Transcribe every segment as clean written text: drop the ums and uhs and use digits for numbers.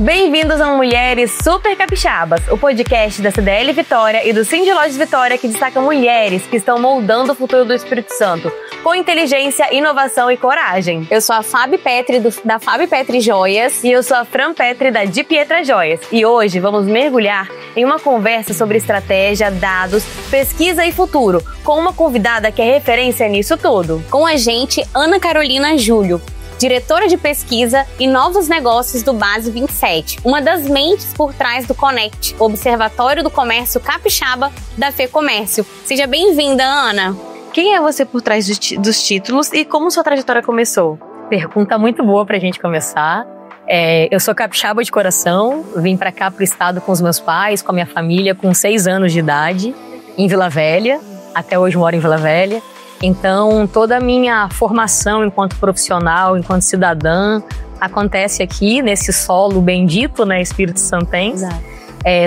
Bem-vindos ao Mulheres Super Capixabas, o podcast da CDL Vitória e do Cindy Lojas Vitória que destaca mulheres que estão moldando o futuro do Espírito Santo com inteligência, inovação e coragem. Eu sou a Fabi Petri, da Fabi Petri Joias. E eu sou a Fran Petri, da Di Pietra Joias. E hoje vamos mergulhar em uma conversa sobre estratégia, dados, pesquisa e futuro, com uma convidada que é referência nisso tudo. Com a gente, Ana Carolina Júlio, diretora de pesquisa e novos negócios do Base 27, uma das mentes por trás do Connect, Observatório do Comércio Capixaba da FEComércio. Seja bem-vinda, Ana. Quem é você por trás dos títulos e como sua trajetória começou? Pergunta muito boa pra gente começar. Eu sou capixaba de coração, vim pra cá pro estado com os meus pais, com a minha família, com 6 anos de idade, em Vila Velha. Até hoje moro em Vila Velha. Então, toda a minha formação enquanto profissional, enquanto cidadã, acontece aqui, nesse solo bendito, né, Espírito Santense.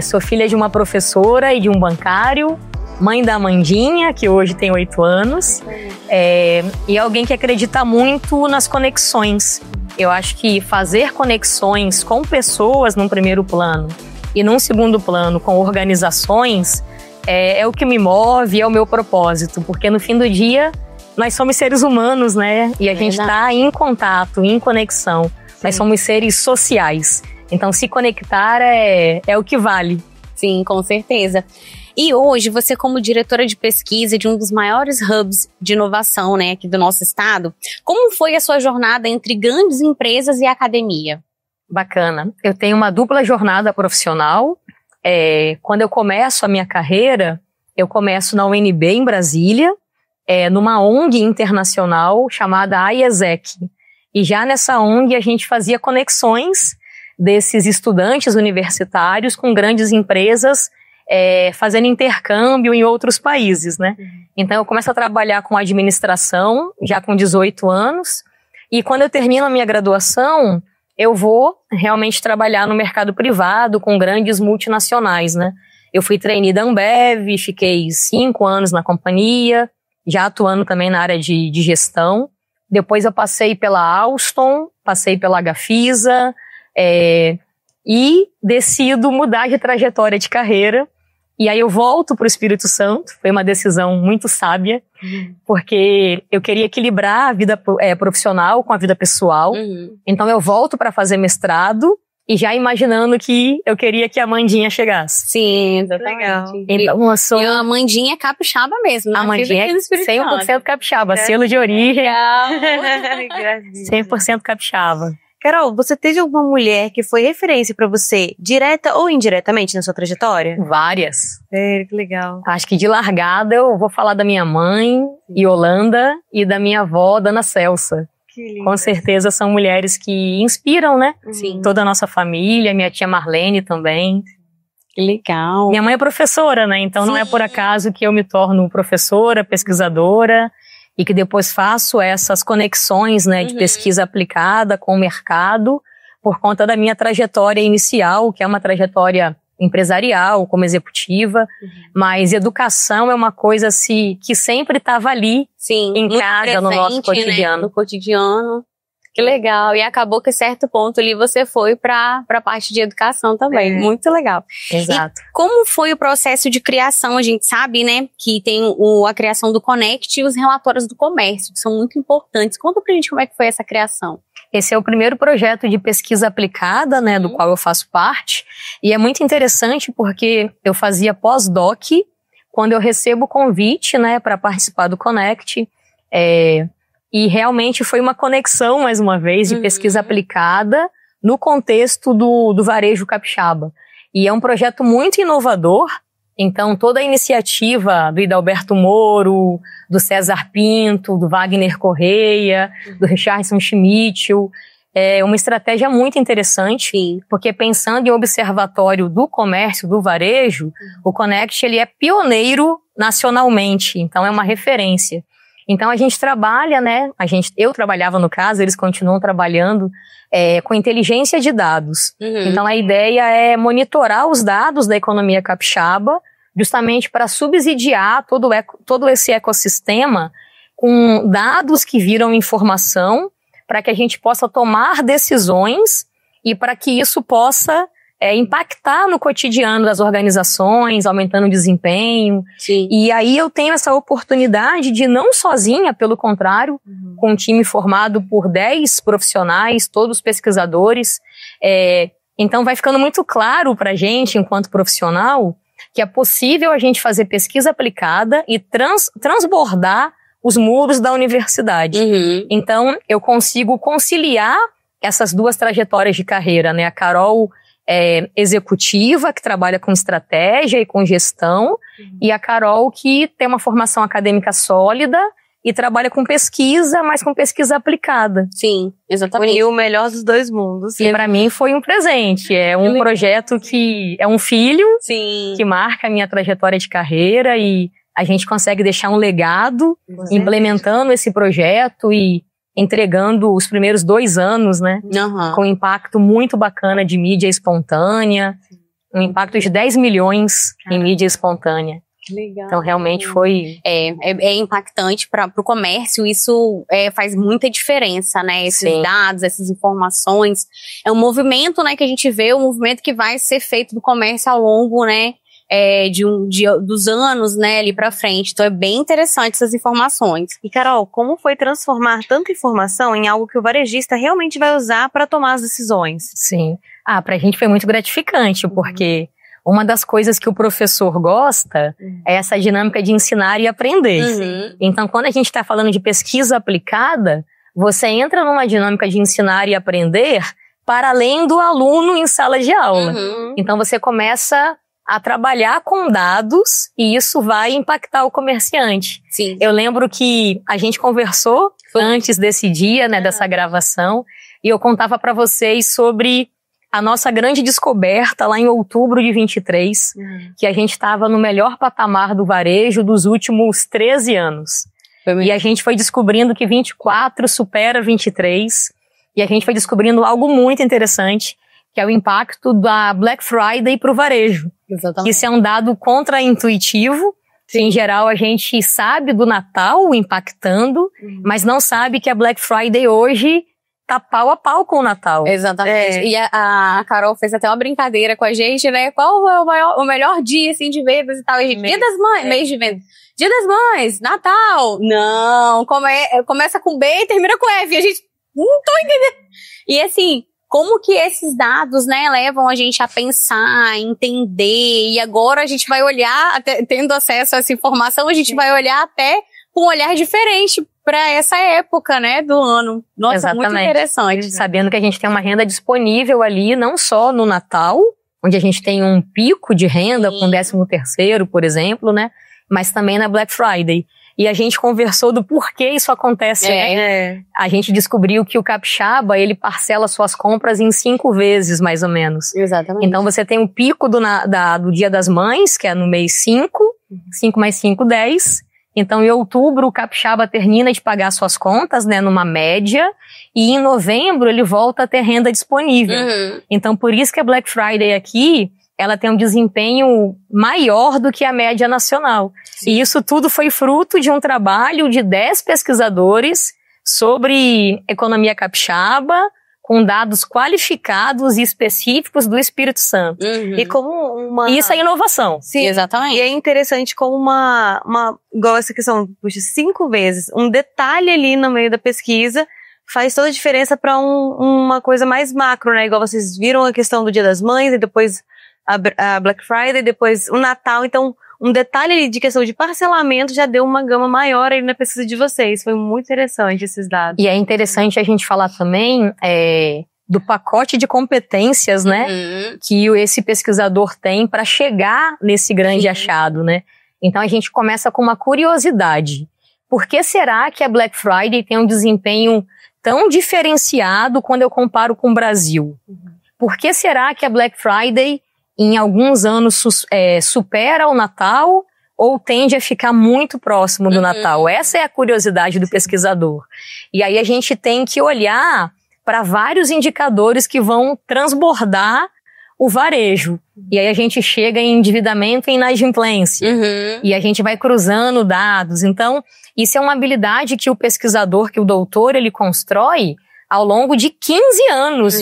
Sou filha de uma professora e de um bancário, mãe da Amandinha, que hoje tem 8 anos, e alguém que acredita muito nas conexões. Eu acho que fazer conexões com pessoas num primeiro plano e num segundo plano com organizações é o que me move, é o meu propósito, porque no fim do dia nós somos seres humanos, né? E a gente está em contato, em conexão. Sim. Nós somos seres sociais. Então se conectar é o que vale. Sim, com certeza. E hoje, você como diretora de pesquisa de um dos maiores hubs de inovação, né, aqui do nosso estado, como foi a sua jornada entre grandes empresas e academia? Bacana. Eu tenho uma dupla jornada profissional. Quando eu começo a minha carreira, eu começo na UNB em Brasília, numa ONG internacional chamada IESEC. E já nessa ONG a gente fazia conexões desses estudantes universitários com grandes empresas, fazendo intercâmbio em outros países, né? Então eu começo a trabalhar com administração, já com 18 anos, e quando eu termino a minha graduação, eu vou realmente trabalhar no mercado privado com grandes multinacionais, né? Eu fui trainee da Ambev, fiquei 5 anos na companhia, já atuando também na área de gestão. Depois eu passei pela Alstom, passei pela Gafisa, e decido mudar de trajetória de carreira. E aí eu volto para o Espírito Santo, foi uma decisão muito sábia, porque eu queria equilibrar a vida profissional com a vida pessoal. Então eu volto para fazer mestrado e já imaginando que eu queria que a Amandinha chegasse. Sim, exatamente. Legal. Então, e a Amandinha é capixaba mesmo, né? A Amandinha é 100% capixaba, selo de origem, 100% capixaba. Carol, você teve alguma mulher que foi referência pra você, direta ou indiretamente, na sua trajetória? Várias. Que legal. Acho que de largada eu vou falar da minha mãe, Yolanda, e da minha avó, Dona Celsa. Que lindo. Com certeza são mulheres que inspiram, né? Sim. Toda a nossa família, minha tia Marlene também. Que legal. Minha mãe é professora, né? Então não é por acaso que eu me torno professora, pesquisadora, e que depois faço essas conexões, né, de pesquisa aplicada com o mercado por conta da minha trajetória inicial, que é uma trajetória empresarial, como executiva, mas educação é uma coisa assim, que sempre estava ali, sim, em casa, presente, no nosso cotidiano. Né? No cotidiano. Que legal. E acabou que a certo ponto ali você foi para a parte de educação também. Muito legal. Exato. E como foi o processo de criação? A gente sabe, né, que tem a criação do Connect e os relatórios do comércio, que são muito importantes. Conta pra gente como é que foi essa criação. Esse é o primeiro projeto de pesquisa aplicada, né, do qual eu faço parte. E é muito interessante porque eu fazia pós-doc quando eu recebo o convite, né, para participar do Connect. E realmente foi uma conexão, mais uma vez, de pesquisa aplicada no contexto do varejo capixaba. E é um projeto muito inovador, então toda a iniciativa do Hidalberto Moro, do César Pinto, do Wagner Correia, do Richardson Schmitzel, é uma estratégia muito interessante, porque pensando em observatório do comércio, do varejo, o Connect ele é pioneiro nacionalmente, então é uma referência. Então a gente trabalha, né, eu trabalhava no caso, eles continuam trabalhando com inteligência de dados. Então a ideia é monitorar os dados da economia capixaba, justamente para subsidiar todo esse ecossistema com dados que viram informação, para que a gente possa tomar decisões e para que isso possa impactar no cotidiano das organizações, aumentando o desempenho. Sim. E aí eu tenho essa oportunidade de não sozinha, pelo contrário, com um time formado por 10 profissionais, todos pesquisadores. Então vai ficando muito claro para a gente, enquanto profissional, que é possível a gente fazer pesquisa aplicada e transbordar os muros da universidade. Então eu consigo conciliar essas duas trajetórias de carreira, né? A Carol executiva, que trabalha com estratégia e com gestão, e a Carol que tem uma formação acadêmica sólida e trabalha com pesquisa, mas com pesquisa aplicada. Sim, exatamente. Uniu o melhor dos dois mundos. E para mim foi um presente, um projeto que é um filho, sim, que marca a minha trajetória de carreira, e a gente consegue deixar um legado implementando esse projeto e entregando os primeiros 2 anos, né? Com um impacto muito bacana de mídia espontânea, um impacto de 10 milhões em mídia espontânea. Que legal. Então, realmente foi... É impactante para o comércio, isso faz muita diferença, né? Esses dados, essas informações. É um movimento, né, que a gente vê, um movimento que vai ser feito do comércio ao longo, né, dos anos, né, ali pra frente. Então é bem interessante essas informações. E Carol, como foi transformar tanta informação em algo que o varejista realmente vai usar para tomar as decisões? Sim. Pra gente foi muito gratificante, porque uma das coisas que o professor gosta é essa dinâmica de ensinar e aprender. Então, quando a gente está falando de pesquisa aplicada, você entra numa dinâmica de ensinar e aprender para além do aluno em sala de aula. Então, você começa a trabalhar com dados e isso vai impactar o comerciante. Sim. Eu lembro que a gente conversou antes desse dia, né, dessa gravação, e eu contava para vocês sobre a nossa grande descoberta lá em outubro de 23, que a gente estava no melhor patamar do varejo dos últimos 13 anos. E a gente foi descobrindo que 24 supera 23, e a gente foi descobrindo algo muito interessante, que é o impacto da Black Friday para o varejo. Exatamente. Isso é um dado contraintuitivo, que em geral a gente sabe do Natal impactando, mas não sabe que a Black Friday hoje tá pau a pau com o Natal. Exatamente. E a Carol fez até uma brincadeira com a gente, né? Qual é o melhor dia, assim, de vendas e tal? E Dia das Mães, mês de vendas. Dia das Mães, Natal. Não, começa com B e termina com F. E a gente não tô entendendo. E assim, como que esses dados, né, levam a gente a pensar, a entender, e agora a gente vai olhar, até, tendo acesso a essa informação, a gente vai olhar até com um olhar diferente para essa época, né, do ano. Nossa, exatamente. Muito interessante. Sabendo que a gente tem uma renda disponível ali, não só no Natal, onde a gente tem um pico de renda com 13º, por exemplo, né, mas também na Black Friday. E a gente conversou do porquê isso acontece. A gente descobriu que o capixaba, ele parcela suas compras em 5 vezes, mais ou menos. Exatamente. Então você tem o pico do Dia das Mães, que é no mês 5, 5 mais 5, 10. Então em outubro o capixaba termina de pagar suas contas, né, numa média, e em novembro ele volta a ter renda disponível. Então por isso que a Black Friday aqui, ela tem um desempenho maior do que a média nacional. E isso tudo foi fruto de um trabalho de 10 pesquisadores sobre economia capixaba, com dados qualificados e específicos do Espírito Santo. E como Isso é inovação. Sim, exatamente. E é interessante como igual essa questão, puxa, 5 vezes, um detalhe ali no meio da pesquisa faz toda a diferença para uma coisa mais macro, né? Igual vocês viram a questão do Dia das Mães, e depois a Black Friday, depois o Natal. Então, um detalhe ali de questão de parcelamento já deu uma gama maior aí na pesquisa de vocês. Foi muito interessante esses dados. E é interessante a gente falar também do pacote de competências, né, que esse pesquisador tem para chegar nesse grande achado, né? Então a gente começa com uma curiosidade. Por que será que a Black Friday tem um desempenho tão diferenciado quando eu comparo com o Brasil? Por que será que a Black Friday em alguns anos supera o Natal ou tende a ficar muito próximo do Natal? Essa é a curiosidade do pesquisador. E aí a gente tem que olhar para vários indicadores que vão transbordar o varejo. E aí a gente chega em endividamento e inadimplência. E a gente vai cruzando dados. Então, isso é uma habilidade que o pesquisador, que o doutor, ele constrói ao longo de 15 anos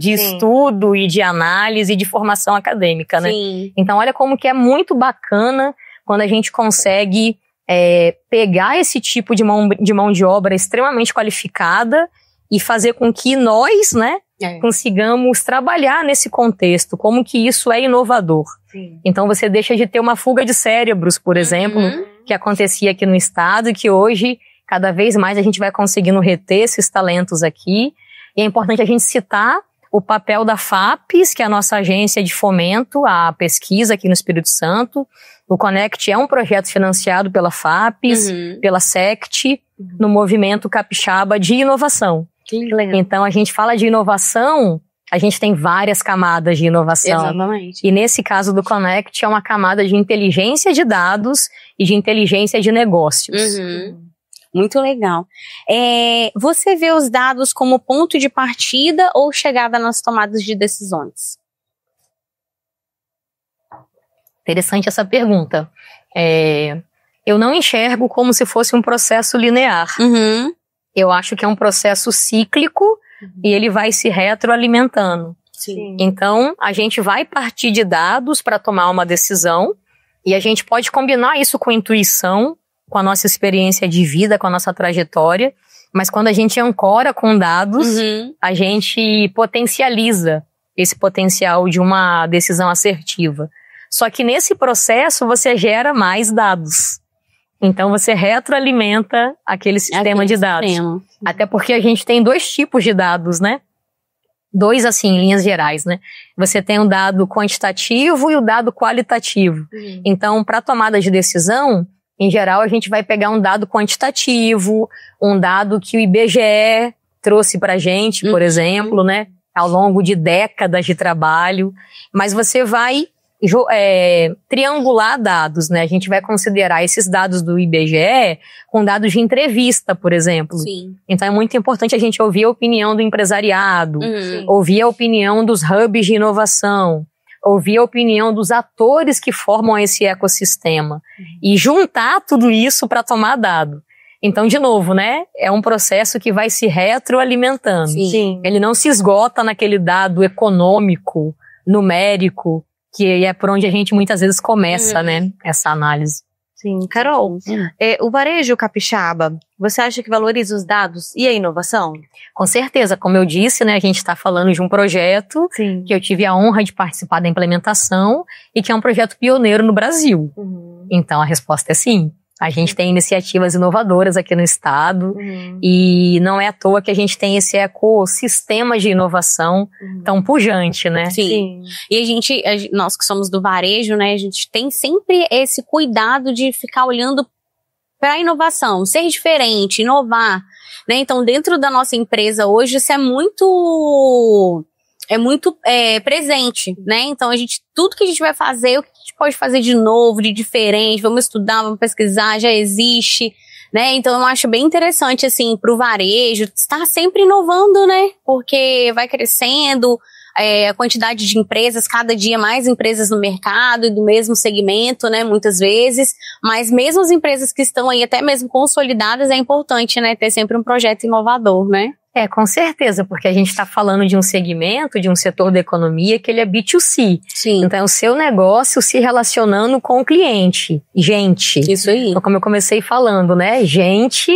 de estudo e de análise e de formação acadêmica, né? Sim. Então, olha como que é muito bacana quando a gente consegue pegar esse tipo de mão de obra extremamente qualificada e fazer com que nós, né, consigamos trabalhar nesse contexto, como que isso é inovador. Sim. Então você deixa de ter uma fuga de cérebros, por exemplo, que acontecia aqui no estado e que hoje, cada vez mais, a gente vai conseguindo reter esses talentos aqui. E é importante a gente citar o papel da FAPES, que é a nossa agência de fomento à pesquisa aqui no Espírito Santo. O Connect é um projeto financiado pela FAPES, pela SECT, no movimento capixaba de inovação. Que legal. Então, a gente fala de inovação, a gente tem várias camadas de inovação. Exatamente. E nesse caso do Connect, é uma camada de inteligência de dados e de inteligência de negócios. Muito legal. Você vê os dados como ponto de partida ou chegada nas tomadas de decisões? Interessante essa pergunta. Eu não enxergo como se fosse um processo linear. Eu acho que é um processo cíclico e ele vai se retroalimentando. Sim. Então, a gente vai partir de dados para tomar uma decisão e a gente pode combinar isso com intuição, com a nossa experiência de vida, com a nossa trajetória, mas quando a gente ancora com dados, a gente potencializa esse potencial de uma decisão assertiva. Só que nesse processo você gera mais dados. Então você retroalimenta aquele sistema de dados. Até porque a gente tem 2 tipos de dados, né? 2, assim, em linhas gerais, né? Você tem o dado quantitativo e o dado qualitativo. Então, para tomada de decisão, em geral, a gente vai pegar um dado quantitativo, um dado que o IBGE trouxe pra gente, por exemplo, né? Ao longo de décadas de trabalho. Mas você vai triangular dados, né? A gente vai considerar esses dados do IBGE com dados de entrevista, por exemplo. Sim. Então é muito importante a gente ouvir a opinião do empresariado, ouvir a opinião dos hubs de inovação, ouvir a opinião dos atores que formam esse ecossistema e juntar tudo isso para tomar dado. Então, de novo, né? É um processo que vai se retroalimentando. Sim. Ele não se esgota naquele dado econômico, numérico, que é por onde a gente muitas vezes começa, né? Essa análise. Sim. Carol, o varejo capixaba, você acha que valoriza os dados e a inovação? Com certeza, como eu disse, né? A gente está falando de um projeto que eu tive a honra de participar da implementação e que é um projeto pioneiro no Brasil. Então, a resposta é sim. A gente tem iniciativas inovadoras aqui no estado e não é à toa que a gente tem esse ecossistema de inovação tão pujante, né? Sim. E nós que somos do varejo, né, a gente tem sempre esse cuidado de ficar olhando para a inovação, ser diferente, inovar, né? Então, dentro da nossa empresa hoje, isso é muito presente, né? Então, tudo que a gente vai fazer, o que a gente pode fazer de novo, de diferente, vamos estudar, vamos pesquisar, já existe, né? Então, eu acho bem interessante, assim, pro varejo, estar sempre inovando, né? Porque vai crescendo a quantidade de empresas, cada dia mais empresas no mercado e do mesmo segmento, né? Muitas vezes, mas mesmo as empresas que estão aí até mesmo consolidadas, é importante, né? Ter sempre um projeto inovador, né? Com certeza, porque a gente está falando de um segmento, de um setor da economia que ele é B2C. Sim. Então, é o seu negócio se relacionando com o cliente. Gente. Isso aí. Então, como eu comecei falando, né? Gente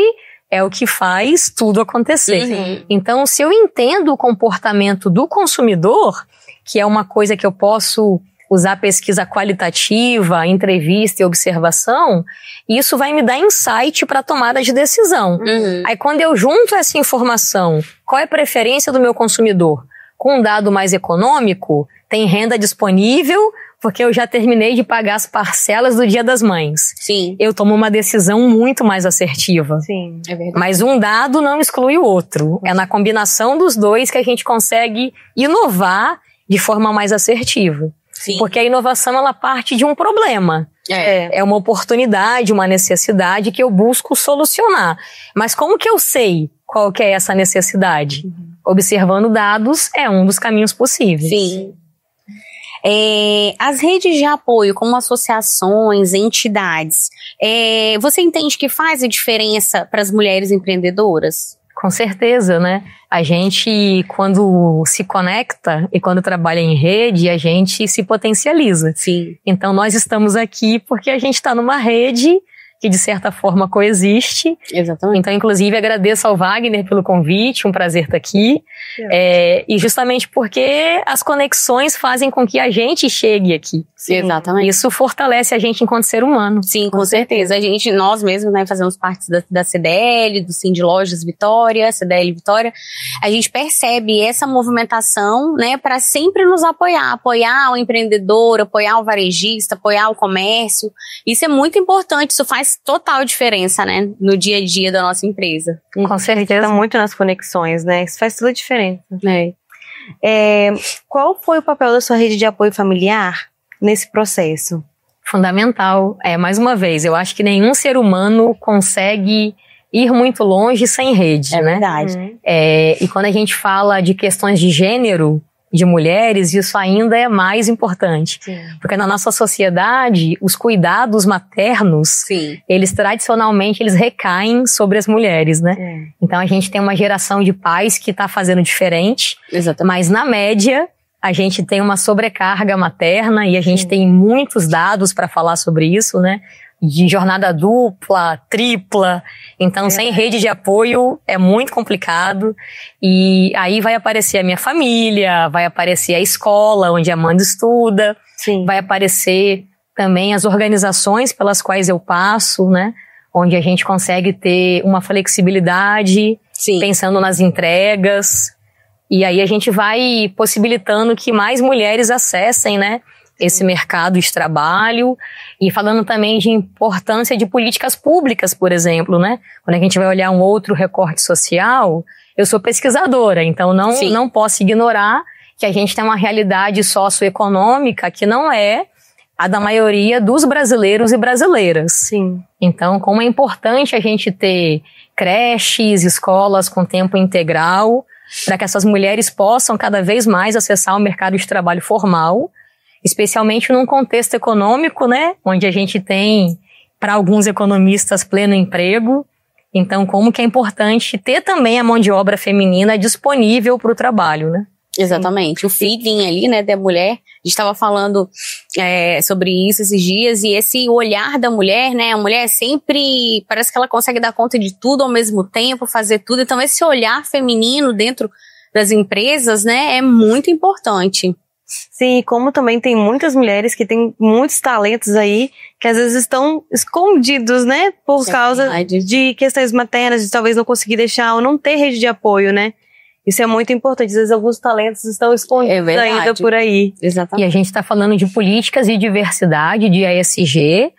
é o que faz tudo acontecer. Então, se eu entendo o comportamento do consumidor, que é uma coisa que eu posso usar pesquisa qualitativa, entrevista e observação, isso vai me dar insight para tomada de decisão. Aí quando eu junto essa informação, qual é a preferência do meu consumidor? Com um dado mais econômico, tem renda disponível, porque eu já terminei de pagar as parcelas do Dia das Mães. Sim. Eu tomo uma decisão muito mais assertiva. Sim, é verdade. Mas um dado não exclui o outro. É na combinação dos dois que a gente consegue inovar de forma mais assertiva. Sim. Porque a inovação, ela parte de um problema. É uma oportunidade, uma necessidade que eu busco solucionar. Mas como que eu sei qual que é essa necessidade? Observando dados é um dos caminhos possíveis. Sim. As redes de apoio, como associações, entidades, você entende que faz a diferença para as mulheres empreendedoras? Com certeza, né? A gente, quando se conecta e quando trabalha em rede, a gente se potencializa. Sim. Então, nós estamos aqui porque a gente está numa rede que, de certa forma, coexiste. Exatamente. Então, inclusive, agradeço ao Wagner pelo convite, um prazer estar aqui. E justamente porque as conexões fazem com que a gente chegue aqui. Sim. Exatamente. Isso fortalece a gente enquanto ser humano. Sim, com certeza. Nós mesmos, né, fazemos parte da CDL, do Cindy Lojas Vitória, CDL Vitória. A gente percebe essa movimentação, né, para sempre nos apoiar o empreendedor, apoiar o varejista, apoiar o comércio. Isso é muito importante, isso faz total diferença, né, no dia a dia da nossa empresa. Com certeza, muito nas conexões, né? Isso faz toda a diferença. Qual foi o papel da sua rede de apoio familiar nesse processo? Fundamental. Mais uma vez, eu acho que nenhum ser humano consegue ir muito longe sem rede, né? Verdade. E quando a gente fala de questões de gênero, de mulheres, isso ainda é mais importante. Sim. Porque na nossa sociedade, os cuidados maternos, Sim. eles tradicionalmente recaem sobre as mulheres, né? Então a gente tem uma geração de pais que está fazendo diferente, Exatamente. mas na média a gente tem uma sobrecarga materna e a gente tem muitos dados para falar sobre isso, né? De jornada dupla, tripla. Então, sem rede de apoio é muito complicado. E aí vai aparecer a minha família, vai aparecer a escola onde a Amanda estuda, Sim. vai aparecer também as organizações pelas quais eu passo, né? Onde a gente consegue ter uma flexibilidade, Sim. pensando nas entregas. E aí a gente vai possibilitando que mais mulheres acessem, né, esse mercado de trabalho, e falando também de importância de políticas públicas, por exemplo, né? Quando a gente vai olhar um outro recorte social, eu sou pesquisadora, então não posso ignorar que a gente tem uma realidade socioeconômica que não é a da maioria dos brasileiros e brasileiras. Sim. Então, como é importante a gente ter creches, escolas com tempo integral, para que essas mulheres possam cada vez mais acessar o mercado de trabalho formal, especialmente num contexto econômico, né, onde a gente tem, para alguns economistas, pleno emprego. Então, como que é importante ter também a mão de obra feminina disponível para o trabalho, né? Exatamente. O feeling ali, né, da mulher. A gente estava falando sobre isso esses dias, e esse olhar da mulher, né, a mulher sempre, parece que ela consegue dar conta de tudo ao mesmo tempo, fazer tudo. Então, esse olhar feminino dentro das empresas, né, é muito importante. Sim, e como também tem muitas mulheres que têm muitos talentos aí, que às vezes estão escondidos, né, por causa de questões maternas, de talvez não conseguir deixar ou não ter rede de apoio, né? Isso é muito importante. Às vezes alguns talentos estão escondidos ainda por aí. Exatamente. E a gente está falando de políticas de diversidade, de ESG,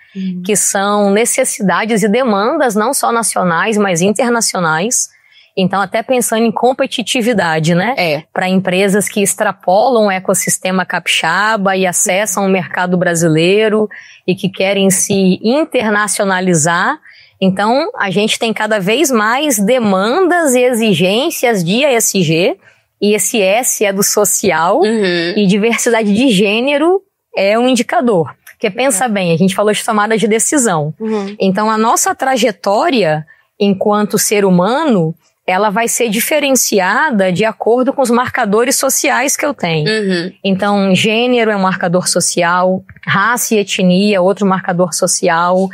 que são necessidades e demandas não só nacionais, mas internacionais. Então, até pensando em competitividade, né? Para empresas que extrapolam o ecossistema capixaba e acessam o mercado brasileiro e que querem se internacionalizar. Então, a gente tem cada vez mais demandas e exigências de ESG, e esse S é do social, e diversidade de gênero é um indicador. Porque pensa bem, a gente falou de tomada de decisão. Então, a nossa trajetória enquanto ser humano, ela vai ser diferenciada de acordo com os marcadores sociais que eu tenho. Então, gênero é um marcador social, raça e etnia, outro marcador social,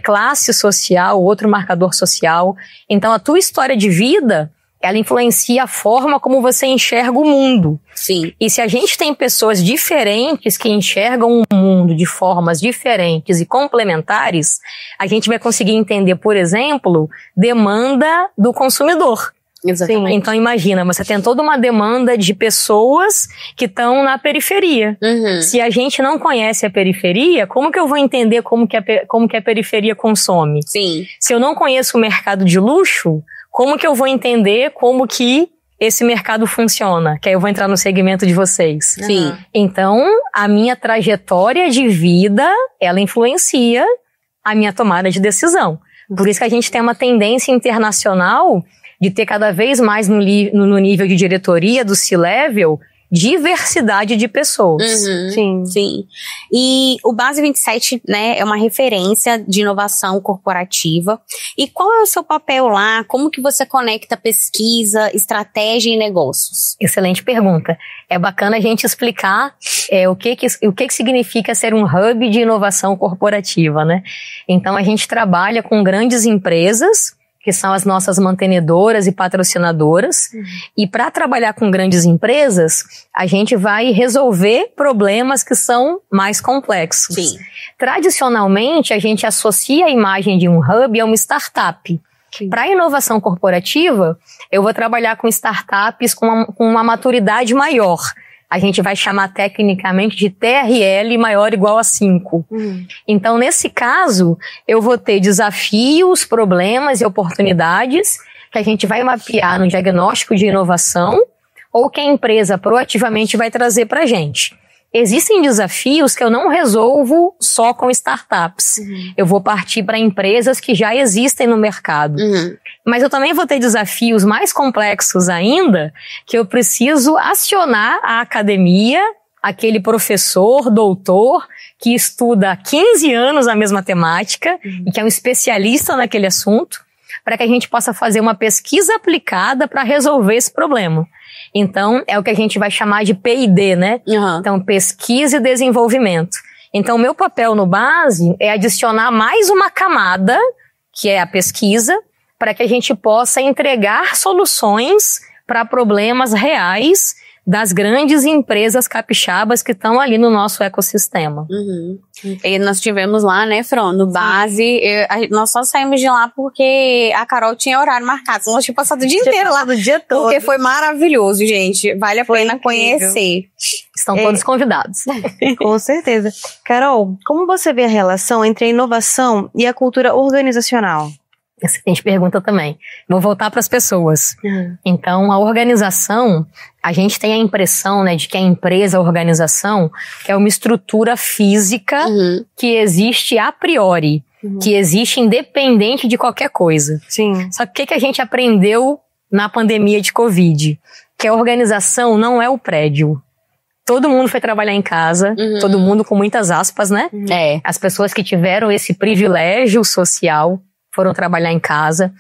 classe social, outro marcador social. Então, a tua história de vida, ela influencia a forma como você enxerga o mundo. Sim. E se a gente tem pessoas diferentes que enxergam o mundo de formas diferentes e complementares, a gente vai conseguir entender, por exemplo, demanda do consumidor. Exatamente. Então imagina, você tem toda uma demanda de pessoas que estão na periferia. Se a gente não conhece a periferia, como que eu vou entender como que a periferia consome? Sim. Se eu não conheço o mercado de luxo, como que eu vou entender como que esse mercado funciona? Que aí eu vou entrar no segmento de vocês. Sim. Então, a minha trajetória de vida, ela influencia a minha tomada de decisão. Por isso que a gente tem uma tendência internacional de ter cada vez mais no nível de diretoria, do C-level, diversidade de pessoas. Sim. E o Base 27, né, é uma referência de inovação corporativa. E qual é o seu papel lá? Como que você conecta pesquisa, estratégia e negócios? Excelente pergunta. É bacana a gente explicar o que significa ser um hub de inovação corporativa, né? Então, a gente trabalha com grandes empresas, que são as nossas mantenedoras e patrocinadoras. E para trabalhar com grandes empresas, a gente vai resolver problemas que são mais complexos. Sim. Tradicionalmente, a gente associa a imagem de um hub a uma startup. Para a inovação corporativa, eu vou trabalhar com startups com uma maturidade maior. A gente vai chamar tecnicamente de TRL maior ou igual a 5. Então, nesse caso, eu vou ter desafios, problemas e oportunidades que a gente vai mapear no diagnóstico de inovação ou que a empresa proativamente vai trazer para a gente. Existem desafios que eu não resolvo só com startups. Eu vou partir para empresas que já existem no mercado. Mas eu também vou ter desafios mais complexos ainda, que eu preciso acionar a academia, aquele professor, doutor, que estuda há 15 anos a mesma temática e que é um especialista naquele assunto, para que a gente possa fazer uma pesquisa aplicada para resolver esse problema. Então, é o que a gente vai chamar de P&D, né? Então, pesquisa e desenvolvimento. Então, o meu papel no Base é adicionar mais uma camada, que é a pesquisa, para que a gente possa entregar soluções para problemas reais das grandes empresas capixabas que estão ali no nosso ecossistema. E nós tivemos lá, né, Fran, no Base, nós só saímos de lá porque a Carol tinha horário marcado, senão nós tínhamos passado o dia inteiro lá. O dia todo. Porque foi maravilhoso, gente. Vale a pena conhecer. Estão todos convidados. Com certeza. Carol, como você vê a relação entre a inovação e a cultura organizacional? Excelente pergunta também. Vou voltar para as pessoas. Então, a organização, a gente tem a impressão, né, de que a empresa, a organização, é uma estrutura física que existe a priori, que existe independente de qualquer coisa. Sim. Só que o que a gente aprendeu na pandemia de Covid? Que a organização não é o prédio. Todo mundo foi trabalhar em casa, todo mundo com muitas aspas, né? As pessoas que tiveram esse privilégio social foram trabalhar em casa,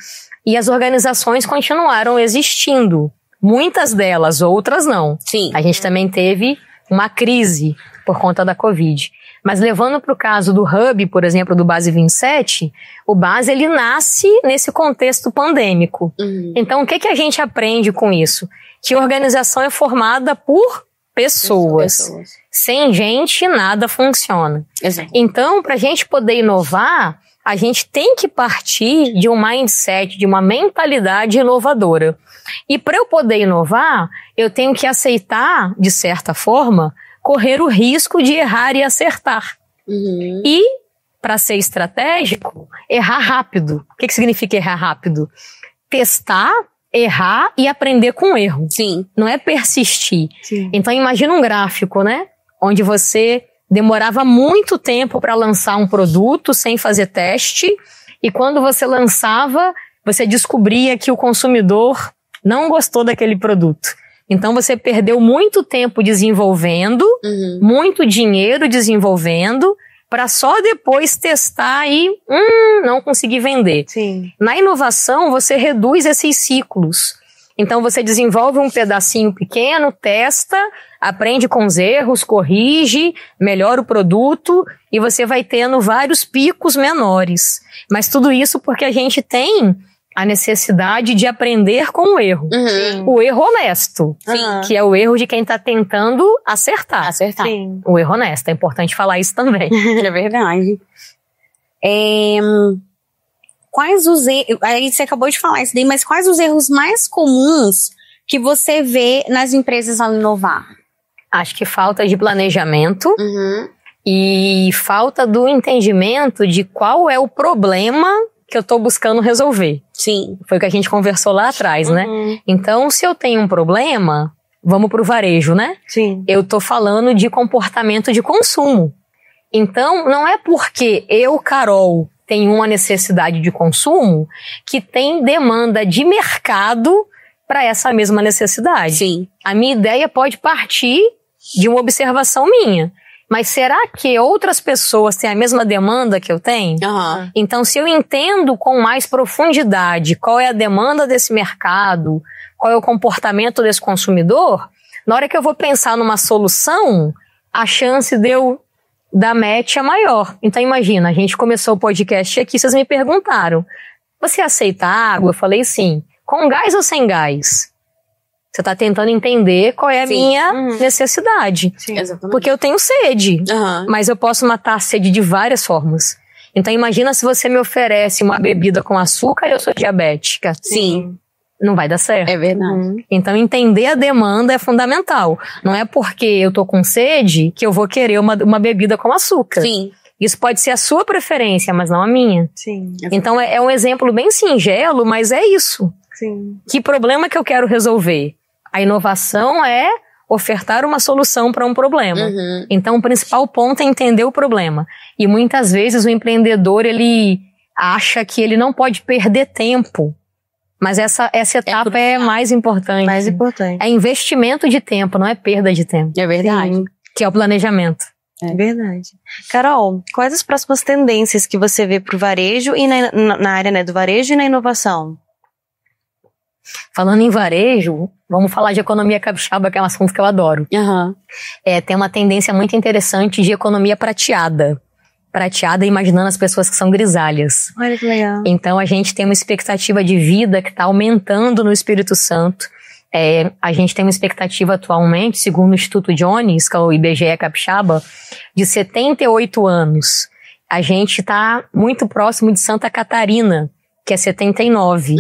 e as organizações continuaram existindo. Muitas delas, outras não. Sim. A gente também teve uma crise por conta da Covid. Mas levando para o caso do Hub, por exemplo, do Base 27, o Base ele nasce nesse contexto pandêmico. Então, o que a gente aprende com isso? Que a organização é formada por pessoas. Sem gente, nada funciona. Exato. Então, para a gente poder inovar, a gente tem que partir de um mindset, de uma mentalidade inovadora. E para eu poder inovar, eu tenho que aceitar, de certa forma, correr o risco de errar e acertar. E, para ser estratégico, errar rápido. O que significa errar rápido? Testar, errar e aprender com o erro. Sim. Não é persistir. Sim. Então, imagina um gráfico, né? Onde você demorava muito tempo para lançar um produto sem fazer teste, e quando você lançava, você descobria que o consumidor não gostou daquele produto. Então você perdeu muito tempo desenvolvendo, muito dinheiro desenvolvendo, para só depois testar e não conseguir vender. Sim. Na inovação, você reduz esses ciclos. Então você desenvolve um pedacinho pequeno, testa, aprende com os erros, corrige, melhora o produto e você vai tendo vários picos menores. Mas tudo isso porque a gente tem a necessidade de aprender com o erro. O erro honesto, que é o erro de quem está tentando acertar. Sim. O erro honesto, é importante falar isso também. É verdade. Quais os erros... Aí você acabou de falar isso daí, mas quais os erros mais comuns que você vê nas empresas ao inovar? Acho que falta de planejamento e falta do entendimento de qual é o problema que eu estou buscando resolver. Sim. Foi o que a gente conversou lá atrás, né? Então, se eu tenho um problema, vamos pro varejo, né? Sim. Eu tô falando de comportamento de consumo. Então, não é porque eu, Carol, tenho uma necessidade de consumo que tem demanda de mercado para essa mesma necessidade. Sim. A minha ideia pode partir de uma observação minha. Mas será que outras pessoas têm a mesma demanda que eu tenho? Aham. Então, se eu entendo com mais profundidade qual é a demanda desse mercado, qual é o comportamento desse consumidor, na hora que eu vou pensar numa solução, a chance de eu dar match é maior. Então, imagina, a gente começou o podcast aqui, vocês me perguntaram, você aceita água? Eu falei sim. Com gás ou sem gás? Você está tentando entender qual é a minha necessidade. Sim. Exatamente. Porque eu tenho sede, mas eu posso matar a sede de várias formas. Então imagina se você me oferece uma bebida com açúcar e eu sou diabética. Sim. Não vai dar certo. É verdade. Então entender a demanda é fundamental. Não é porque eu tô com sede que eu vou querer uma bebida com açúcar. Sim. Isso pode ser a sua preferência, mas não a minha. Sim. Então é um exemplo bem singelo, mas é isso. Sim. Que problema que eu quero resolver? A inovação é ofertar uma solução para um problema. Então, o principal ponto é entender o problema. E muitas vezes o empreendedor, ele acha que ele não pode perder tempo. Mas essa etapa é mais importante. Mais importante. É investimento de tempo, não é perda de tempo. É verdade. Que é o planejamento. É verdade. Carol, quais as próximas tendências que você vê pro varejo e na área, né, do varejo e na inovação? Falando em varejo, vamos falar de economia capixaba, que é um assunto que eu adoro. Tem uma tendência muito interessante de economia prateada. Prateada imaginando as pessoas que são grisalhas. Olha que legal. Então a gente tem uma expectativa de vida que está aumentando no Espírito Santo. A gente tem uma expectativa atualmente, segundo o Instituto Jones, que é o IBGE Capixaba, de 78 anos. A gente está muito próximo de Santa Catarina, que é 79.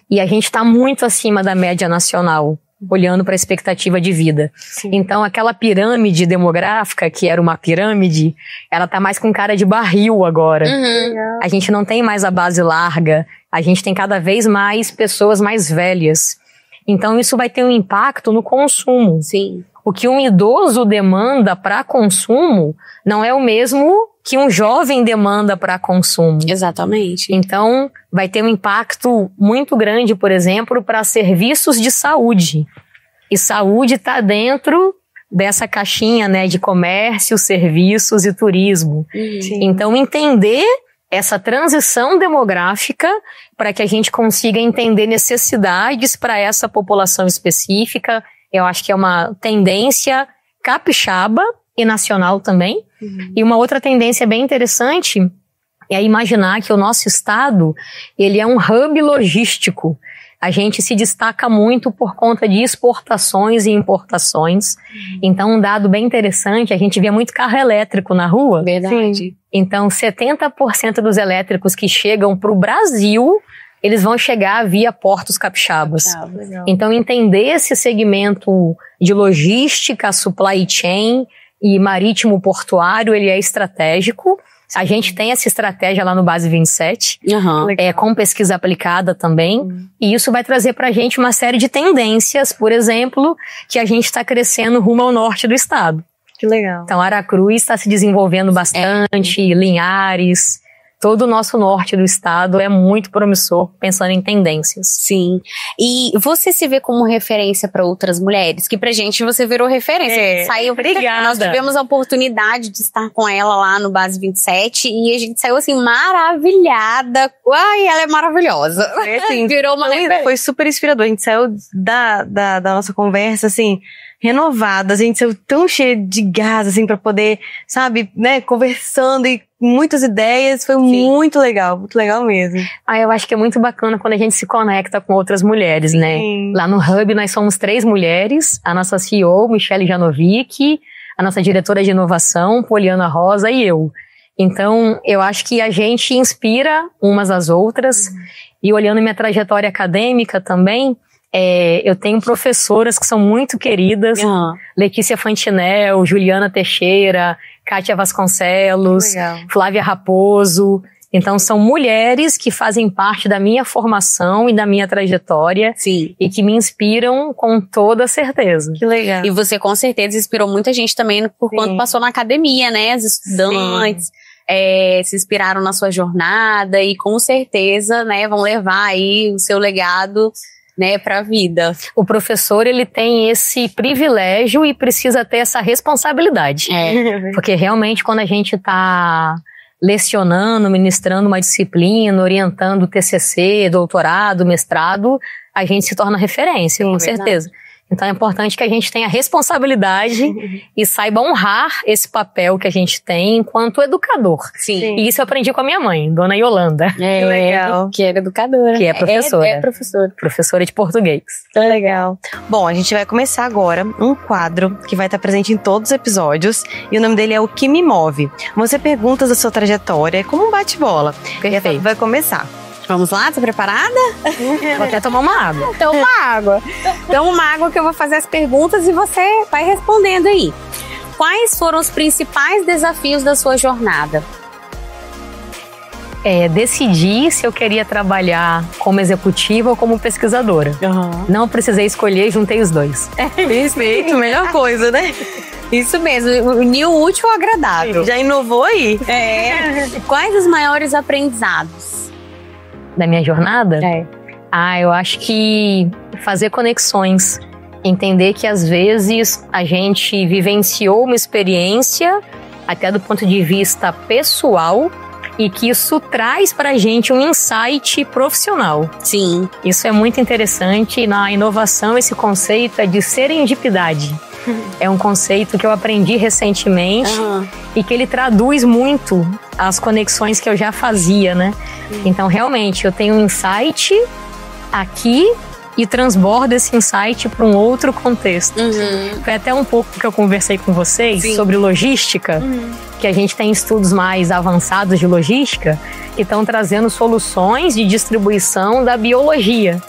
E a gente está muito acima da média nacional, olhando para a expectativa de vida. Sim. Então, aquela pirâmide demográfica, que era uma pirâmide, ela tá mais com cara de barril agora. A gente não tem mais a base larga, a gente tem cada vez mais pessoas mais velhas. Então, isso vai ter um impacto no consumo. Sim. O que um idoso demanda para consumo não é o mesmo que um jovem demanda para consumo. Exatamente. Então, vai ter um impacto muito grande, por exemplo, para serviços de saúde. E saúde está dentro dessa caixinha, né, de comércio, serviços e turismo. Sim. Então, entender essa transição demográfica para que a gente consiga entender necessidades para essa população específica, eu acho que é uma tendência capixaba e nacional também. E uma outra tendência bem interessante é imaginar que o nosso estado, ele é um hub logístico. A gente se destaca muito por conta de exportações e importações. Então, um dado bem interessante, a gente vê muito carro elétrico na rua. Verdade. Sim. Então, 70% dos elétricos que chegam para o Brasil, eles vão chegar via portos capixabas. Legal. Então, entender esse segmento de logística, supply chain e marítimo portuário, ele é estratégico. A gente tem essa estratégia lá no Base 27, com pesquisa aplicada também, e isso vai trazer para a gente uma série de tendências, por exemplo, que a gente está crescendo rumo ao norte do estado. Que legal. Então, Aracruz está se desenvolvendo bastante, Linhares, todo o nosso norte do estado é muito promissor, pensando em tendências. Sim. E você se vê como referência para outras mulheres? Que pra gente você virou referência. Saiu, obrigada. Nós tivemos a oportunidade de estar com ela lá no Base 27 e a gente saiu assim maravilhada. Ai, ela é maravilhosa. Assim, virou uma referência. Foi super inspirador. A gente saiu da nossa conversa, assim, renovada. A gente saiu tão cheia de gás, assim, pra poder, sabe, né, conversando e muitas ideias. Foi muito legal mesmo. Eu acho que é muito bacana quando a gente se conecta com outras mulheres, né? Sim. Lá no Hub nós somos 3 mulheres, a nossa CEO, Michele Janovic, a nossa diretora de inovação, Poliana Rosa e eu. Então, eu acho que a gente inspira umas às outras. E olhando minha trajetória acadêmica também, eu tenho professoras que são muito queridas, Letícia Fantinel, Juliana Teixeira, Kátia Vasconcelos, Flávia Raposo. Então são mulheres que fazem parte da minha formação e da minha trajetória. Sim. E que me inspiram com toda certeza. Que legal. E você com certeza inspirou muita gente também por quanto passou na academia, né? As estudantes se inspiraram na sua jornada e com certeza, né, vão levar aí o seu legado né, pra vida. O professor, ele tem esse privilégio e precisa ter essa responsabilidade. Porque realmente quando a gente tá lecionando, ministrando uma disciplina, orientando TCC, doutorado, mestrado, a gente se torna referência, com certeza. Então é importante que a gente tenha responsabilidade e saiba honrar esse papel que a gente tem enquanto educador. Sim. E isso eu aprendi com a minha mãe, Dona Yolanda. Que legal. Que era educadora. Que é professora. É professora. Professora de português. Legal. Bom, a gente vai começar agora um quadro que vai estar presente em todos os episódios e o nome dele é O Que Me Move. Você perguntas da sua trajetória, é como um bate-bola. Perfeito. Vai começar. Vamos lá? Tá preparada? Vou até tomar uma água. Toma uma água. Toma uma água que eu vou fazer as perguntas e você vai respondendo aí. Quais foram os principais desafios da sua jornada? Decidi se eu queria trabalhar como executiva ou como pesquisadora. Não precisei escolher, juntei os dois. Perfeito, melhor coisa, né? Isso mesmo, unir o útil ao agradável. Já inovou aí. Quais os maiores aprendizados Da minha jornada? Eu acho que fazer conexões. Entender que às vezes a gente vivenciou uma experiência, até do ponto de vista pessoal, e que isso traz pra gente um insight profissional. Sim. Isso é muito interessante. Na inovação, esse conceito é de serendipidade. É um conceito que eu aprendi recentemente e que ele traduz muito as conexões que eu já fazia, né? Então, realmente, eu tenho um insight aqui e transbordo esse insight para um outro contexto. Foi até um pouco que eu conversei com vocês sobre logística, que a gente tem estudos mais avançados de logística que estão trazendo soluções de distribuição da biologia,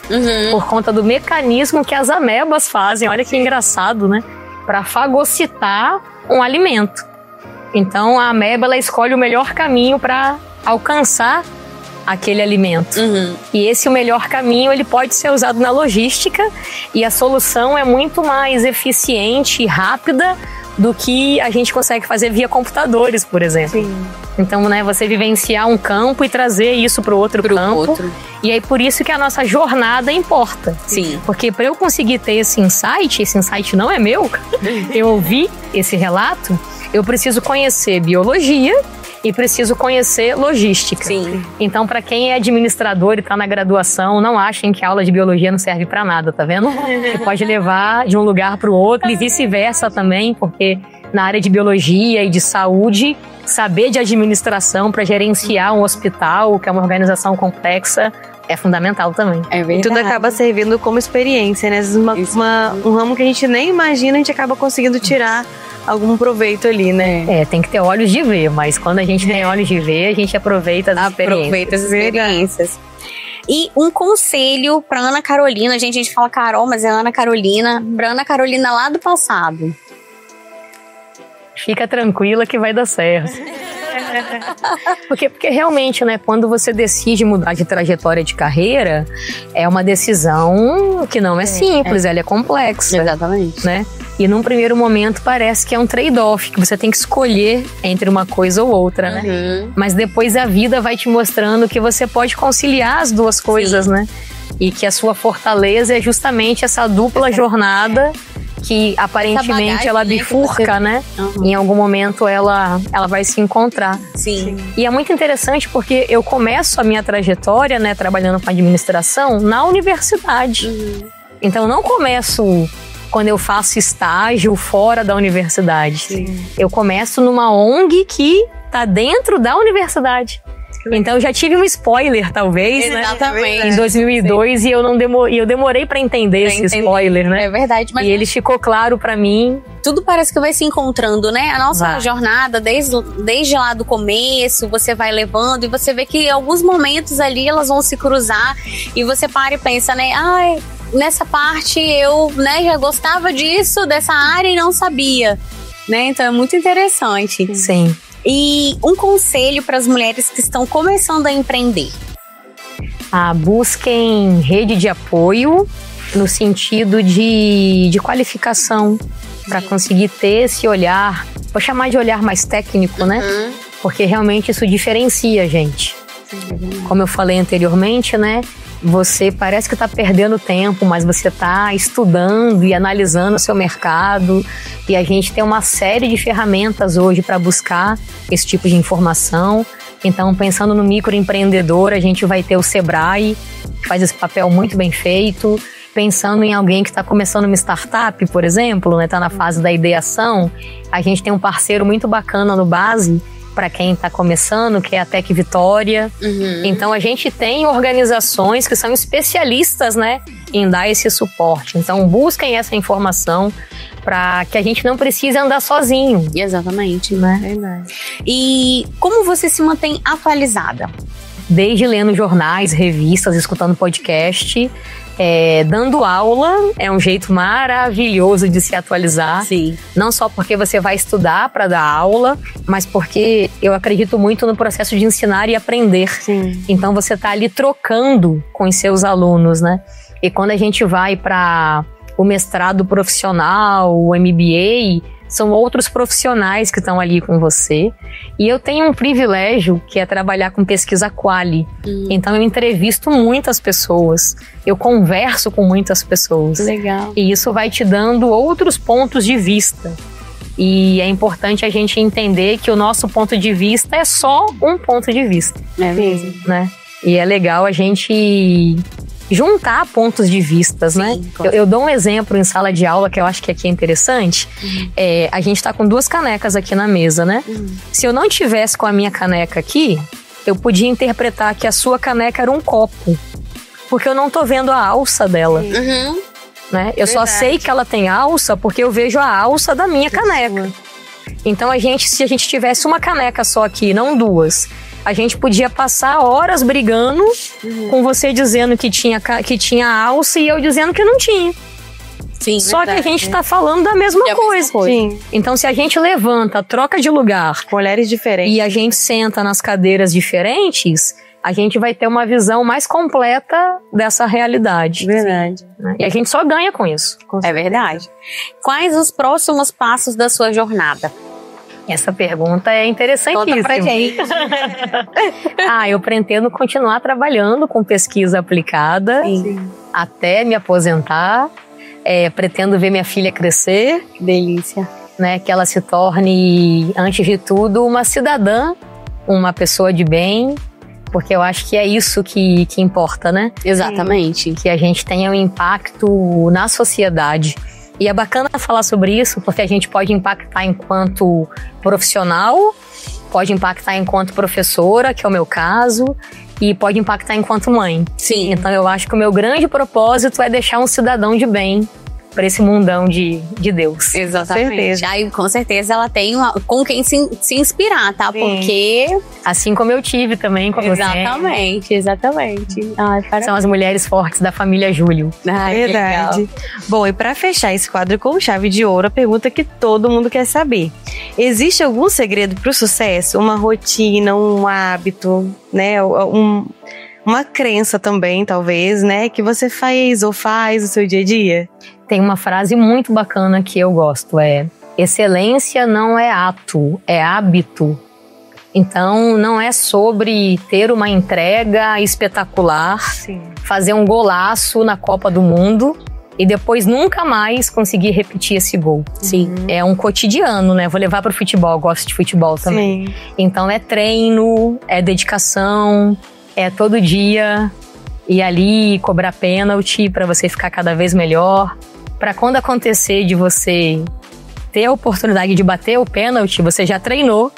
por conta do mecanismo que as amebas fazem. Olha que engraçado, né? Para fagocitar um alimento. Então a ameba ela escolhe o melhor caminho para alcançar aquele alimento. E esse o melhor caminho ele pode ser usado na logística e a solução é muito mais eficiente e rápida do que a gente consegue fazer via computadores, por exemplo. Então, né, você vivenciar um campo e trazer isso para o outro campo. E aí, por isso que a nossa jornada importa. Porque para eu conseguir ter esse insight não é meu, eu ouvi esse relato, eu preciso conhecer biologia e preciso conhecer logística. Então, para quem é administrador e está na graduação, não achem que a aula de biologia não serve para nada, tá vendo? Você pode levar de um lugar para o outro e vice-versa também, porque na área de biologia e de saúde, saber de administração para gerenciar um hospital, que é uma organização complexa, é fundamental também. E tudo acaba servindo como experiência, né? Às vezes um ramo que a gente nem imagina, a gente acaba conseguindo tirar algum proveito ali, né? Tem que ter olhos de ver, mas quando a gente tem olhos de ver, a gente aproveita as experiências. E um conselho para Ana Carolina, a gente fala Carol, mas é Ana Carolina, para Ana Carolina lá do passado. Fica tranquila que vai dar certo. Porque realmente, né, quando você decide mudar de trajetória de carreira, é uma decisão que não é simples, ela é complexa. Exatamente. Né? E num primeiro momento parece que é um trade-off, que você tem que escolher entre uma coisa ou outra, né? Mas depois a vida vai te mostrando que você pode conciliar as duas coisas, né? E que a sua fortaleza é justamente essa dupla jornada que aparentemente bagagem, ela bifurca, né? Em algum momento ela vai se encontrar. E é muito interessante porque eu começo a minha trajetória, né, trabalhando com administração na universidade. Então eu não começo quando eu faço estágio fora da universidade. Eu começo numa ONG que tá dentro da universidade. Então eu já tive um spoiler, talvez, exatamente, né? Em 2002 e eu demorei pra entender esse spoiler, né? É verdade. Mas e ele ficou claro pra mim. Tudo parece que vai se encontrando, né? A nossa jornada, desde lá do começo, você vai levando e você vê que em alguns momentos ali elas vão se cruzar e você para e pensa, né? Nessa parte eu, né, já gostava disso, dessa área e não sabia, né? Então é muito interessante. Sim. E um conselho para as mulheres que estão começando a empreender? Busquem rede de apoio no sentido de qualificação, para conseguir ter esse olhar, vou chamar de olhar mais técnico, né? Porque realmente isso diferencia a gente. Como eu falei anteriormente, né? você parece que está perdendo tempo, mas você está estudando e analisando o seu mercado. E a gente tem uma série de ferramentas hoje para buscar esse tipo de informação. Então, pensando no microempreendedor, a gente vai ter o Sebrae, que faz esse papel muito bem feito. Pensando em alguém que está começando uma startup, por exemplo, né, está na fase da ideação, a gente tem um parceiro muito bacana no Base, para quem está começando, que é a Tec Vitória. Então a gente tem organizações que são especialistas, né, em dar esse suporte. Então busquem essa informação para que a gente não precise andar sozinho. Exatamente. Né? Verdade. E como você se mantém atualizada? Desde lendo jornais, revistas, escutando podcast, dando aula, é um jeito maravilhoso de se atualizar. Sim. Não só porque você vai estudar para dar aula, mas porque eu acredito muito no processo de ensinar e aprender. Sim. Então você está ali trocando com os seus alunos, né? E quando a gente vai para o mestrado profissional, o MBA, são outros profissionais que estão ali com você. E eu tenho um privilégio, que é trabalhar com pesquisa quali. Então eu entrevisto muitas pessoas, eu converso com muitas pessoas. Legal. E isso vai te dando outros pontos de vista. E é importante a gente entender que o nosso ponto de vista é só um ponto de vista. É mesmo. Né? E é legal a gente juntar pontos de vistas, né? Eu dou um exemplo em sala de aula que eu acho que aqui é interessante. A gente tá com 2 canecas aqui na mesa, né? Se eu não tivesse com a minha caneca aqui, eu podia interpretar que a sua caneca era um copo, porque eu não tô vendo a alça dela. Né? Eu só sei que ela tem alça porque eu vejo a alça da minha caneca. Então se a gente tivesse uma caneca só aqui, não 2, a gente podia passar horas brigando com você dizendo que tinha alça e eu dizendo que não tinha. Sim, só verdade. que a gente tá falando da mesma coisa. Sim. Então, se a gente levanta, troca de lugar Com olhares diferentes. e a gente senta nas cadeiras diferentes, a gente vai ter uma visão mais completa dessa realidade. Verdade. Né? E a gente só ganha com isso. É verdade. Quais os próximos passos da sua jornada? Essa pergunta é interessantíssima. Conta pra gente. Eu pretendo continuar trabalhando com pesquisa aplicada até me aposentar. Pretendo ver minha filha crescer. Que delícia. Né, que ela se torne, antes de tudo, uma cidadã, uma pessoa de bem, porque eu acho que é isso que importa, né? Exatamente. Que a gente tenha um impacto na sociedade. E é bacana falar sobre isso, porque a gente pode impactar enquanto profissional, pode impactar enquanto professora, que é o meu caso, e pode impactar enquanto mãe. Sim. Então eu acho que o meu grande propósito é deixar um cidadão de bem para esse mundão de Deus. Exatamente. Certeza. Aí, com certeza, ela tem com quem se inspirar, tá? Sim. Porque... Assim como eu tive também com Exatamente. Ai, parabéns. São as mulheres fortes da família Júlio. Ai, Verdade. Bom, e para fechar esse quadro com chave de ouro, a pergunta que todo mundo quer saber. Existe algum segredo para o sucesso? Uma rotina, um hábito, né? Uma crença também, talvez, né? Que você faz ou faz no seu dia a dia? Tem uma frase muito bacana que eu gosto, excelência não é ato, é hábito. Então, não é sobre ter uma entrega espetacular, fazer um golaço na Copa do Mundo e depois nunca mais conseguir repetir esse gol. Sim. É um cotidiano, né? Vou levar para o futebol, eu gosto de futebol também. Sim. Então, é treino, é dedicação, é todo dia ir ali cobrar pênalti para você ficar cada vez melhor. Para quando acontecer de você ter a oportunidade de bater o pênalti, você já treinou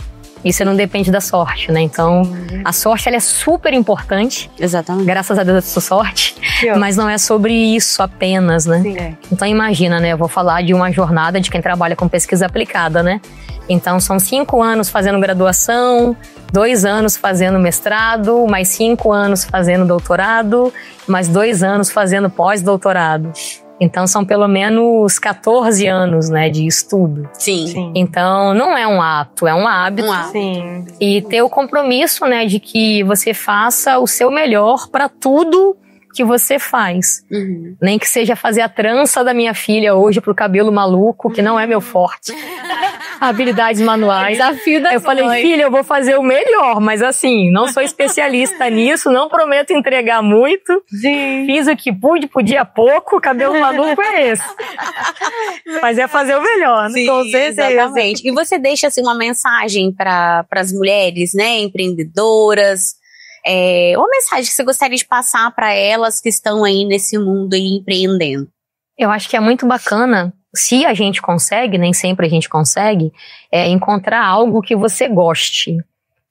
e você não depende da sorte, né? Então, a sorte ela é super importante. Exatamente. Graças a Deus eu sou sorte, mas não é sobre isso apenas, né? Sim. Então, imagina, né? Eu vou falar de uma jornada de quem trabalha com pesquisa aplicada, né? Então, são 5 anos fazendo graduação, 2 anos fazendo mestrado, mais 5 anos fazendo doutorado, mais 2 anos fazendo pós-doutorado. Então, são pelo menos 14 anos, né, de estudo. Sim. Então, não é um ato, é um hábito. Sim. E ter o compromisso, né, de que você faça o seu melhor para tudo que você faz. Nem que seja fazer a trança da minha filha hoje pro cabelo maluco, que não é meu forte. habilidades manuais. Desafio das Eu falei, mães. filha, eu vou fazer o melhor, mas assim, não sou especialista nisso, não prometo entregar muito. Sim. Fiz o que pude, podia pouco, cabelo maluco é esse. Mas é fazer o melhor, né? Sim, Com certeza. exatamente. E você deixa assim uma mensagem para as mulheres, né, empreendedoras, uma mensagem que você gostaria de passar para elas que estão aí nesse mundo aí empreendendo? Eu acho que é muito bacana, se a gente consegue, nem sempre a gente consegue, encontrar algo que você goste.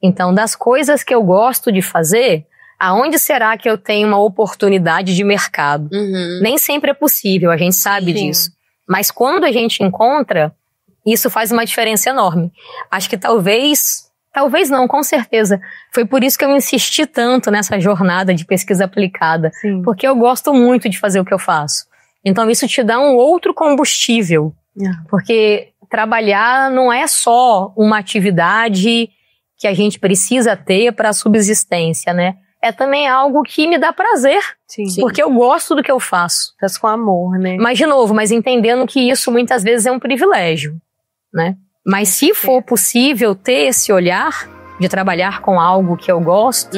Então, das coisas que eu gosto de fazer, aonde será que eu tenho uma oportunidade de mercado? Nem sempre é possível, a gente sabe disso. Mas quando a gente encontra, isso faz uma diferença enorme. Acho que talvez não, com certeza. Foi por isso que eu insisti tanto nessa jornada de pesquisa aplicada. Sim. Porque eu gosto muito de fazer o que eu faço. Então isso te dá um outro combustível. Porque trabalhar não é só uma atividade que a gente precisa ter para a subsistência, né? É também algo que me dá prazer. Sim. Porque eu gosto do que eu faço. Faz com amor, né? Mas, de novo, entendendo que isso muitas vezes é um privilégio, né? Mas se for possível ter esse olhar de trabalhar com algo que eu gosto,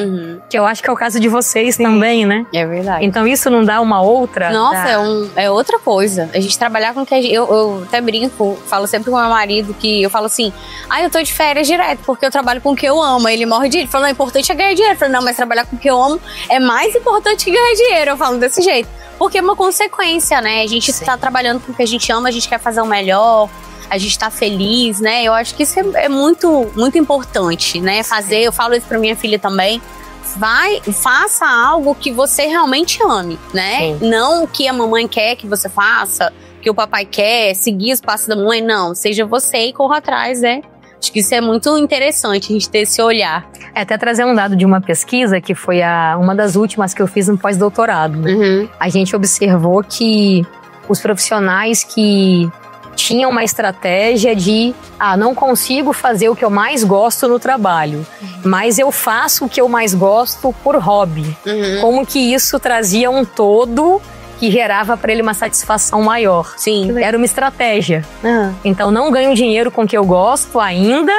que eu acho que é o caso de vocês também, né? É verdade. Então isso não dá uma outra? Nossa, é outra coisa. A gente trabalhar com o que eu até brinco, falo sempre com o meu marido que eu falo assim, eu tô de férias direto, porque eu trabalho com o que eu amo. Aí ele morre de... Ele fala, não, o importante é ganhar dinheiro. Eu falo, não, mas trabalhar com o que eu amo é mais importante que ganhar dinheiro. Eu falo desse jeito. Porque é uma consequência, né? A gente tá trabalhando com o que a gente ama, a gente quer fazer o melhor, a gente tá feliz, né? Eu acho que isso é muito, muito importante, né? Eu falo isso pra minha filha também. Faça algo que você realmente ame, né? Sim. Não o que a mamãe quer que você faça, que o papai quer, seguir os passos da mamãe, não. Seja você e corra atrás, né? Acho que isso é muito interessante, a gente ter esse olhar. Até trazer um dado de uma pesquisa, que foi uma das últimas que eu fiz no pós-doutorado. Né? A gente observou que os profissionais que tinham uma estratégia de não consigo fazer o que eu mais gosto no trabalho, mas eu faço o que eu mais gosto por hobby. Como que isso trazia um todo que gerava para ele uma satisfação maior. Sim. Era uma estratégia. Então não ganho dinheiro com o que eu gosto ainda,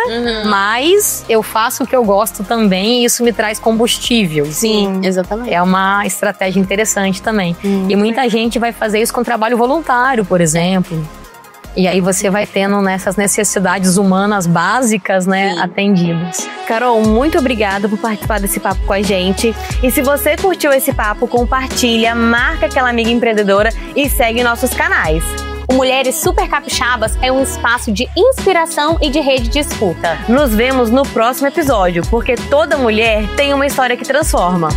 mas eu faço o que eu gosto também e isso me traz combustível. Sim, exatamente. É uma estratégia interessante também. E muita gente vai fazer isso com trabalho voluntário, por exemplo. E aí você vai tendo nessas necessidades humanas básicas, né, atendidas. Carol, muito obrigada por participar desse papo com a gente. E se você curtiu esse papo, compartilha, marca aquela amiga empreendedora e segue nossos canais. O Mulheres Super Capixabas é um espaço de inspiração e de rede de escuta. Nos vemos no próximo episódio, porque toda mulher tem uma história que transforma.